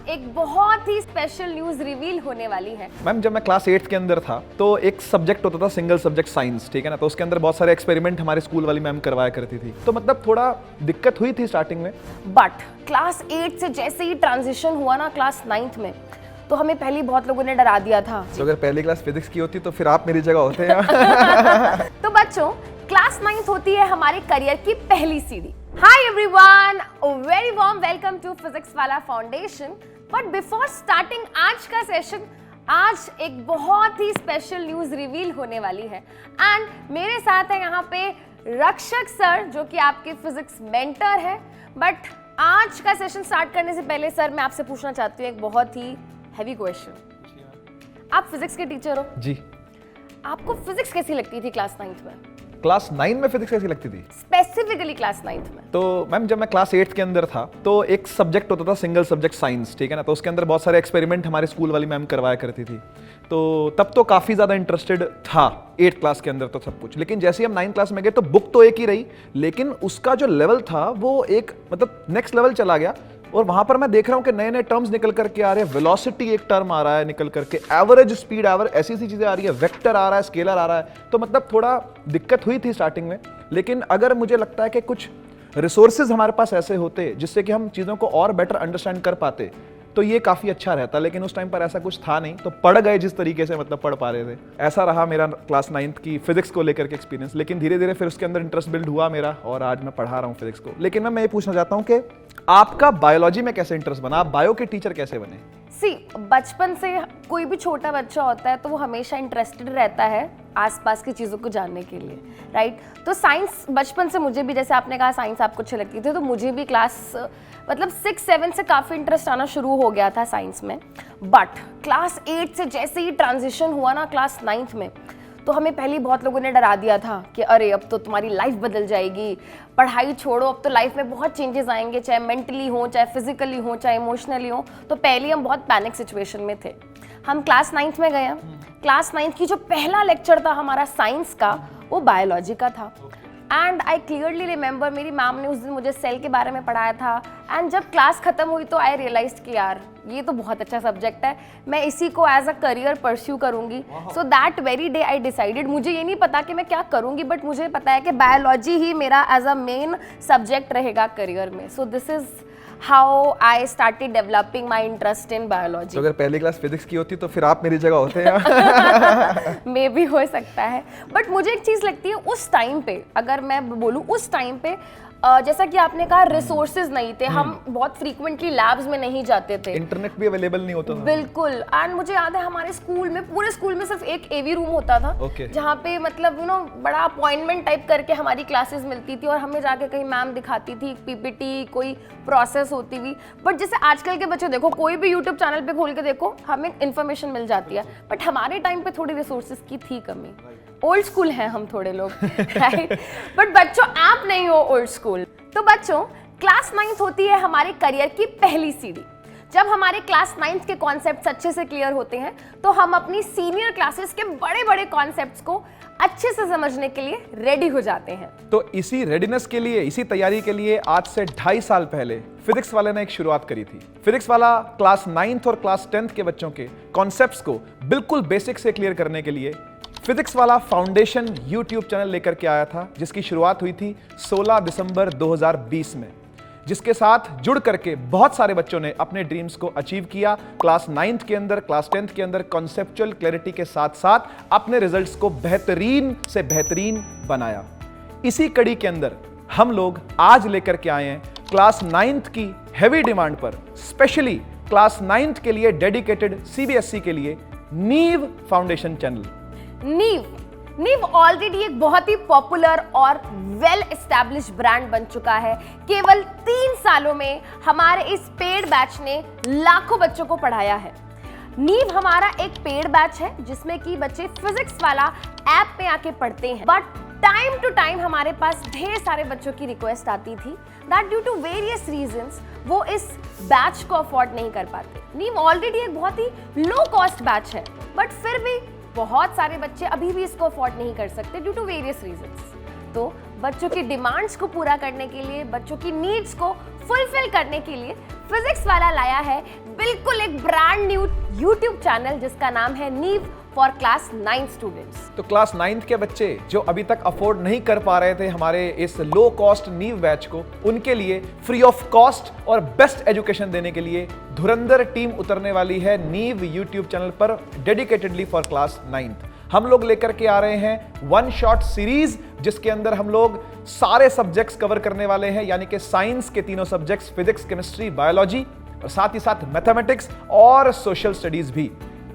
एक बहुत ही special news reveal होने वाली है। मैम जब मैं क्लास 8 के अंदर था तो एक सब्जेक्ट होता था सिंगल सब्जेक्ट साइंस, ठीक है ना। तो उसके अंदर बहुत सारे एक्सपेरिमेंट हमारे स्कूल वाली मैम करवाया करती थी, तो मतलब थोड़ा दिक्कत हुई थी स्टार्टिंग में। बट क्लास 8 से जैसे ही ट्रांजिशन हुआ ना क्लास 9th में, तो हमें पहले बहुत लोगों ने डरा दिया था। तो अगर पहली क्लास फिजिक्स की होती तो फिर आप मेरी जगह होते हैं। तो बच्चों, क्लास 9th होती है हमारे करियर की पहली सीढ़ी। Hi everyone, very warm welcome to physics Wala foundation. But before starting आज का सेशन, आज एक बहुत ही स्पेशल न्यूज रिवील होने वाली है। एंड मेरे साथ है यहाँ पे रक्षक सर, जो कि आपके फिजिक्स मेंटर है। बट आज का सेशन स्टार्ट करने से पहले सर, मैं आपसे पूछना चाहती हूँ एक बहुत ही हैवी क्वेश्चन। आप फिजिक्स के टीचर हो जी। आपको फिजिक्स कैसी लगती थी क्लास 9th में? क्लास 9 में फिजिक्स कैसी लगती थी? स्पेसिफिकली क्लास 9th में। तो मैम जब मैं क्लास 8 के अंदर था तो एक सब्जेक्ट होता था सिंगल सब्जेक्ट साइंस, ठीक है ना। तो उसके अंदर बहुत सारे एक्सपेरिमेंट हमारे स्कूल वाली मैम करवाया करती थी, तो तब तो काफ़ी ज़्यादा इंटरेस्टेड था 8 क्लास के अंदर तो सब कुछ। लेकिन जैसे ही हम 9 क्लास में गए तो बुक तो एक ही रही, लेकिन उसका जो लेवल था वो एक मतलब नेक्स्ट लेवल चला गया। और वहां पर मैं देख रहा हूं कि नए नए टर्म्स निकल करके आ रहे हैं। वेलोसिटी एक टर्म आ रहा है निकल करके, एवरेज स्पीड, ऐसी ऐसी चीजें आ रही है, वेक्टर आ रहा है, स्केलर आ रहा है। तो मतलब थोड़ा दिक्कत हुई थी स्टार्टिंग में, लेकिन अगर मुझे लगता है कि कुछ रिसोर्सेज हमारे पास ऐसे होते जिससे कि हम चीज़ों को और बेटर अंडरस्टैंड कर पाते तो ये काफ़ी अच्छा रहता। लेकिन उस टाइम पर ऐसा कुछ था नहीं, तो पढ़ गए जिस तरीके से मतलब पढ़ पा रहे थे। ऐसा रहा मेरा क्लास 9th की फिजिक्स को लेकर के एक्सपीरियंस। लेकिन धीरे धीरे फिर उसके अंदर इंटरेस्ट बिल्ड हुआ मेरा, और आज मैं पढ़ा रहा हूँ फिजिक्स को। लेकिन मैं ये पूछना चाहता हूँ कि आपका बायोलॉजी में कैसे इंटरेस्ट बना? आप बायो के टीचर कैसे बने? बचपन से कोई भी छोटा बच्चा होता है तो वो हमेशा इंटरेस्टेड रहता है आसपास की चीज़ों को जानने के लिए, राइट। तो साइंस बचपन से मुझे भी, जैसे आपने कहा साइंस आपको अच्छी लगती थी, तो मुझे भी क्लास मतलब 6-7 से काफ़ी इंटरेस्ट आना शुरू हो गया था साइंस में। बट क्लास 8 से जैसे ही ट्रांजिशन हुआ ना क्लास 9th में, तो हमें पहले बहुत लोगों ने डरा दिया था कि अरे अब तो तुम्हारी लाइफ बदल जाएगी, पढ़ाई छोड़ो, अब तो लाइफ में बहुत चेंजेस आएंगे, चाहे मेंटली हो, चाहे फिजिकली हो, चाहे इमोशनली हो। तो पहले हम बहुत पैनिक सिचुएशन में थे। हम क्लास 9th में गए। क्लास 9th की जो पहला लेक्चर था हमारा साइंस का, वो बायोलॉजी का था। एंड आई क्लियरली रिमेंबर, मेरी मैम ने उस दिन मुझे सेल के बारे में पढ़ाया था। एंड जब क्लास खत्म हुई तो आई रियलाइज कि यार ये तो बहुत अच्छा सब्जेक्ट है, मैं इसी को एज अ करियर परस्यू करूंगी। So that very day I decided, मुझे ये नहीं पता कि मैं क्या करूंगी, बट मुझे पता है कि बायोलॉजी ही मेरा एज अ मेन सब्जेक्ट रहेगा करियर में। So this is how I started developing my interest in biology. तो अगर पहली क्लास फिजिक्स की होती तो फिर आप मेरी जगह होते हैं। मे भी हो सकता है। बट मुझे एक चीज़ लगती है, उस टाइम पे अगर मैं बोलूँ, उस टाइम पे जैसा कि आपने कहा रिसोर्सेज नहीं थे, हम बहुत फ्रीक्वेंटली लैब्स में नहीं जाते थे, इंटरनेट भी अवेलेबल नहीं होता था। बिल्कुल। एंड मुझे याद है हमारे स्कूल में, पूरे स्कूल में सिर्फ एक एवी रूम होता था, जहाँ पे मतलब बड़ा अपॉइंटमेंट टाइप करके हमारी क्लासेस मिलती थी, और हमें जाके कहीं मैम दिखाती थी पीपीटी, कोई प्रोसेस होती हुई। बट जैसे आजकल के बच्चे देखो, कोई भी यूट्यूब चैनल पे खोल के देखो, हमें इन्फॉर्मेशन मिल जाती है। बट हमारे टाइम पे थोड़ी रिसोर्सेज की थी कमी। ओल्ड स्कूल हैं हम थोड़े लोग, राइट। बट बच्चों, आप नहीं हो ओल्ड स्कूल। तो बच्चों, क्लास 9th होती है हमारे करियर की पहली सीढ़ी। जब हमारे क्लास 9th के कॉन्सेप्ट्स अच्छे से क्लियर होते हैं तो हम अपनी सीनियर क्लासेस के बड़े बड़े कॉन्सेप्ट्स को अच्छे से समझने के लिए रेडी हो जाते हैं। तो इसी रेडीनेस के लिए, इसी तैयारी के लिए आज से 2.5 साल पहले फिजिक्स वाले ने एक शुरुआत करी थी। फिजिक्स वाला क्लास 9th और क्लास 10th के बच्चों के कॉन्सेप्ट्स को बिल्कुल बेसिक से क्लियर करने के लिए physics Wala foundation YouTube channel लेकर के आया था, जिसकी शुरुआत हुई थी 16 दिसंबर 2020 में, जिसके साथ जुड़ करके बहुत सारे बच्चों ने अपने ड्रीम्स को अचीव किया। क्लास 9th के अंदर, क्लास 10th के अंदर कॉन्सेप्चुअल क्लैरिटी के साथ साथ अपने रिजल्ट्स को बेहतरीन से बेहतरीन बनाया। इसी कड़ी के अंदर हम लोग आज लेकर के आए हैं क्लास 9th की हैवी डिमांड पर स्पेशली क्लास 9th के लिए डेडिकेटेड CBSE के लिए नीव फाउंडेशन चैनल। नीव ऑलरेडी एक बहुत ही पॉपुलर और वेल एस्टैब्लिश्ड ब्रांड बन चुका है। केवल 3 सालों में हमारे इस पेड बैच ने लाखों बच्चों को पढ़ाया है। नीव हमारा एक पेड बैच है जिसमें कि बच्चे फिजिक्स वाला ऐप पे आके पढ़ते हैं। बट टाइम टू टाइम हमारे पास ढेर सारे बच्चों की रिक्वेस्ट आती थी that due to various reasons वो इस बैच को अफोर्ड नहीं कर पाते। नीव ऑलरेडी एक बहुत ही लो कॉस्ट बैच है, बट फिर भी बहुत सारे बच्चे अभी भी इसको अफोर्ड नहीं कर सकते ड्यू टू वेरियस रीजंस। तो बच्चों की डिमांड्स को पूरा करने के लिए, बच्चों की नीड्स को फुलफिल करने के लिए फिजिक्स वाला लाया है बिल्कुल एक ब्रांड न्यू यूट्यूब चैनल जिसका नाम है नीव फॉर क्लास 9 स्टूडेंट्स। तो क्लास 9th के बच्चे जो अभी तक अफोर्ड नहीं कर पा रहे थे हमारे इस लो कॉस्ट नीव बैच को, उनके लिए फ्री ऑफ कॉस्ट और बेस्ट एजुकेशन देने के लिए धुरंधर टीम उतरने वाली है नीव यूट्यूब चैनल पर डेडिकेटेडली फॉर क्लास 9th। हम लोग लेकर के आ रहे हैं वन शॉट सीरीज जिसके अंदर हम लोग सारे सब्जेक्ट्स कवर करने वाले हैं, यानी कि साइंस के तीनों सब्जेक्ट्स फिजिक्स, केमिस्ट्री, बायोलॉजी और साथ ही साथ मैथमेटिक्स और सोशल स्टडीज भी।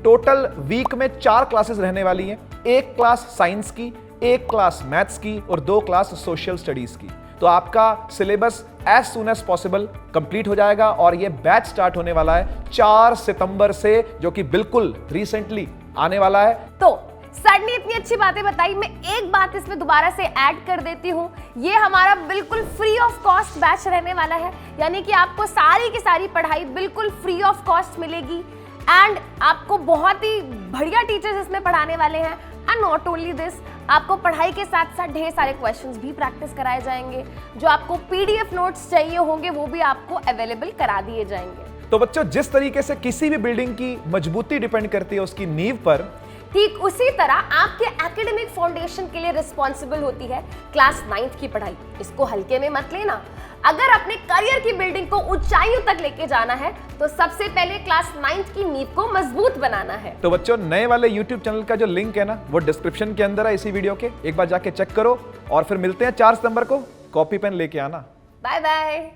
टोटल वीक में 4 क्लासेस रहने वाली हैं, एक क्लास साइंस की, एक क्लास मैथ्स की और 2 क्लास सोशल स्टडीज की। तो आपका syllabus as soon as possible complete हो जाएगा और ये बैच स्टार्ट होने वाला है 4 सितंबर से, जो कि बिल्कुल रिसेंटली आने वाला है। तो सर ने इतनी अच्छी बातें बताई, मैं एक बात इसमें दोबारा से ऐड कर देती हूँ, ये हमारा बिल्कुल फ्री ऑफ कॉस्ट बैच रहने वाला है, यानी कि आपको सारी की सारी पढ़ाई बिल्कुल फ्री ऑफ कॉस्ट मिलेगी एंड आपको बहुत ही बढ़िया टीचर्स इसमें पढ़ाने वाले हैं। एंड नॉट ओनली दिस, आपको पढ़ाई के साथ साथ ढेर सारे क्वेश्चंस भी प्रैक्टिस कराए जाएंगे, जो आपको पीडीएफ नोट्स चाहिए होंगे वो भी आपको अवेलेबल करा दिए जाएंगे। तो बच्चों, जिस तरीके से किसी भी बिल्डिंग की मजबूती डिपेंड करती है उसकी नींव पर, ठीक उसी तरह आपके एकेडमिक फाउंडेशन के लिए रिस्पॉन्सिबल होती है क्लास 9th की पढ़ाई। इसको हल्के में मत लेना। अगर अपने करियर की बिल्डिंग को ऊंचाइयों तक लेके जाना है तो सबसे पहले क्लास 9th की नींव को मजबूत बनाना है। तो बच्चों, नए वाले YouTube चैनल का जो लिंक है ना, वो डिस्क्रिप्शन के अंदर है इसी वीडियो के, एक बार जाके चेक करो और फिर मिलते हैं 4 सितंबर को। कॉपी पेन लेके आना। Bye bye.